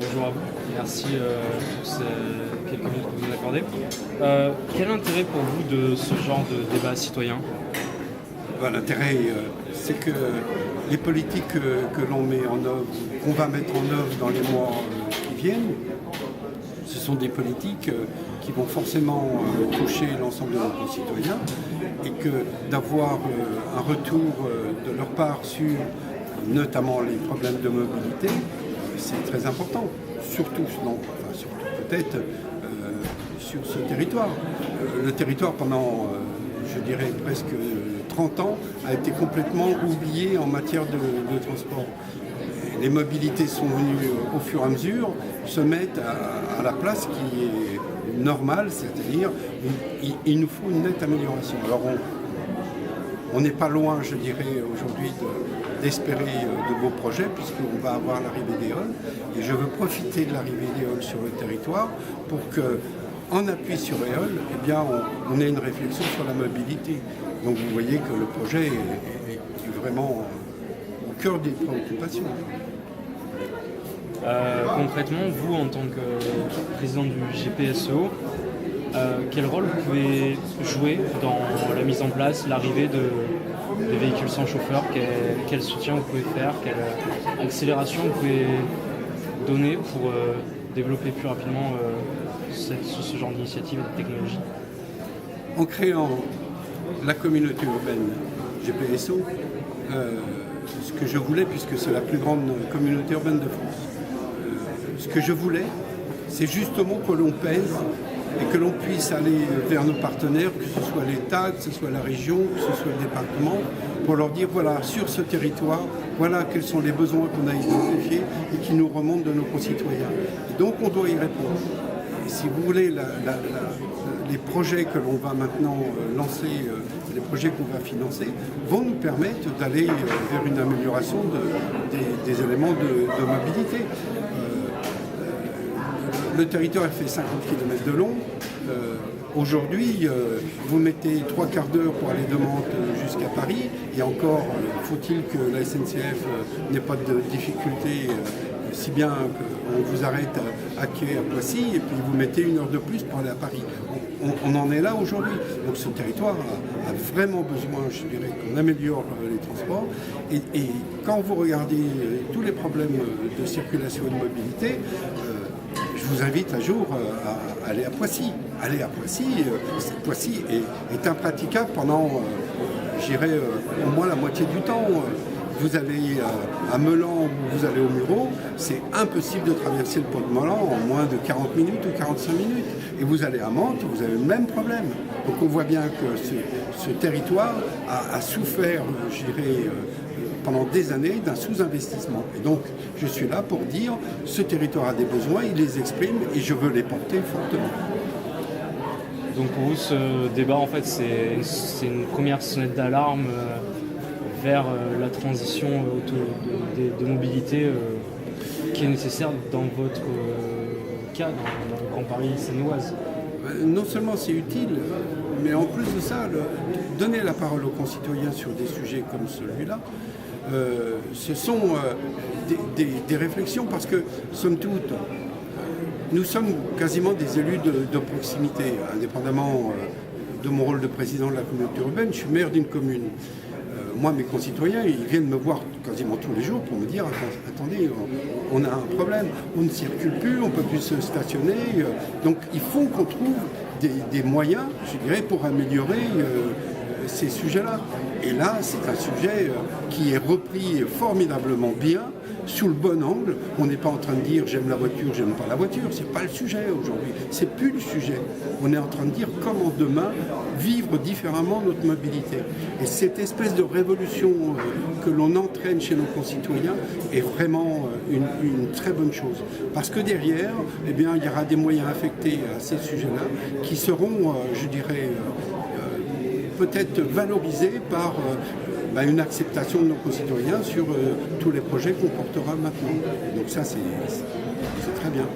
Bonjour à vous, merci pour ces quelques minutes que vous nous accordez. Quel est l'intérêt pour vous de ce genre de débat citoyen? L'intérêt, c'est que les politiques que l'on met en œuvre, qu'on va mettre en œuvre dans les mois qui viennent, ce sont des politiques qui vont forcément toucher l'ensemble de nos concitoyens et que d'avoir un retour de leur part sur notamment les problèmes de mobilité, c'est très important, surtout peut-être sur ce territoire. Le territoire pendant, je dirais, presque 30 ans a été complètement oublié en matière de transport. Les mobilités sont venues au fur et à mesure se mettre à la place qui est normale, c'est-à-dire il nous faut une nette amélioration. Alors on n'est pas loin, je dirais, aujourd'hui d'espérer de beaux projets puisqu'on va avoir l'arrivée d'Éole et je veux profiter de l'arrivée d'Éole sur le territoire pour que, en appui sur Éole, eh bien, on ait une réflexion sur la mobilité. Donc vous voyez que le projet est vraiment au cœur des préoccupations. Concrètement, vous, en tant que président du GPSO, quel rôle vous pouvez jouer dans la mise en place, l'arrivée des véhicules sans chauffeur? Quel soutien vous pouvez faire? Quelle accélération vous pouvez donner pour développer plus rapidement ce genre d'initiative et de technologie? En créant la communauté urbaine GPSO, ce que je voulais, puisque c'est la plus grande communauté urbaine de France, ce que je voulais, c'est justement que l'on pèse et que l'on puisse aller vers nos partenaires, que ce soit l'État, que ce soit la région, que ce soit le département, pour leur dire voilà, sur ce territoire, voilà quels sont les besoins qu'on a identifiés et qui nous remontent de nos concitoyens. Et donc on doit y répondre. Et si vous voulez, les projets que l'on va maintenant lancer, les projets qu'on va financer, vont nous permettre d'aller vers une amélioration des éléments de mobilité. Le territoire fait 50 km de long. Aujourd'hui, vous mettez 3/4 d'heure pour aller de Mantes jusqu'à Paris. Et encore, faut-il que la SNCF n'ait pas de difficulté, si bien qu'on vous arrête à quai à Poissy et puis vous mettez 1 heure de plus pour aller à Paris. On en est là aujourd'hui. Donc ce territoire a vraiment besoin, je dirais, qu'on améliore les transports. Et quand vous regardez tous les problèmes de circulation et de mobilité, je vous invite un jour à aller à Poissy. Aller à Poissy, Poissy est impraticable pendant, je dirais, au moins la moitié du temps. Vous allez à Melan ou vous allez au Mureau, c'est impossible de traverser le pont de Melan en moins de 40 minutes ou 45 minutes. Et vous allez à Mantes, vous avez le même problème. Donc on voit bien que ce territoire a souffert, je dirais, pendant des années d'un sous-investissement. Et donc je suis là pour dire, ce territoire a des besoins, il les exprime et je veux les porter fortement. Donc pour vous, ce débat, en fait, c'est une première sonnette d'alarme vers la transition de mobilité qui est nécessaire dans votre cas, dans le Grand Paris sénoise. Non seulement c'est utile, mais en plus de ça, donner la parole aux concitoyens sur des sujets comme celui-là, ce sont des réflexions parce que, somme toute, nous sommes quasiment des élus de proximité, indépendamment de mon rôle de président de la communauté urbaine. Je suis maire d'une commune. Moi, mes concitoyens, ils viennent me voir quasiment tous les jours pour me dire « Attendez, on a un problème, on ne circule plus, on ne peut plus se stationner. » Donc, il faut qu'on trouve des moyens, je dirais, pour améliorer ces sujets-là. Et là, c'est un sujet qui est repris formidablement bien, sous le bon angle. On n'est pas en train de dire j'aime la voiture, j'aime pas la voiture. C'est pas le sujet aujourd'hui. C'est plus le sujet. On est en train de dire comment demain vivre différemment notre mobilité. Et cette espèce de révolution que l'on entraîne chez nos concitoyens est vraiment une très bonne chose. Parce que derrière, eh bien, il y aura des moyens affectés à ces sujets-là qui seront, je dirais, peut-être valorisés par une acceptation de nos concitoyens sur tous les projets qu'on portera maintenant. Donc ça, c'est très bien.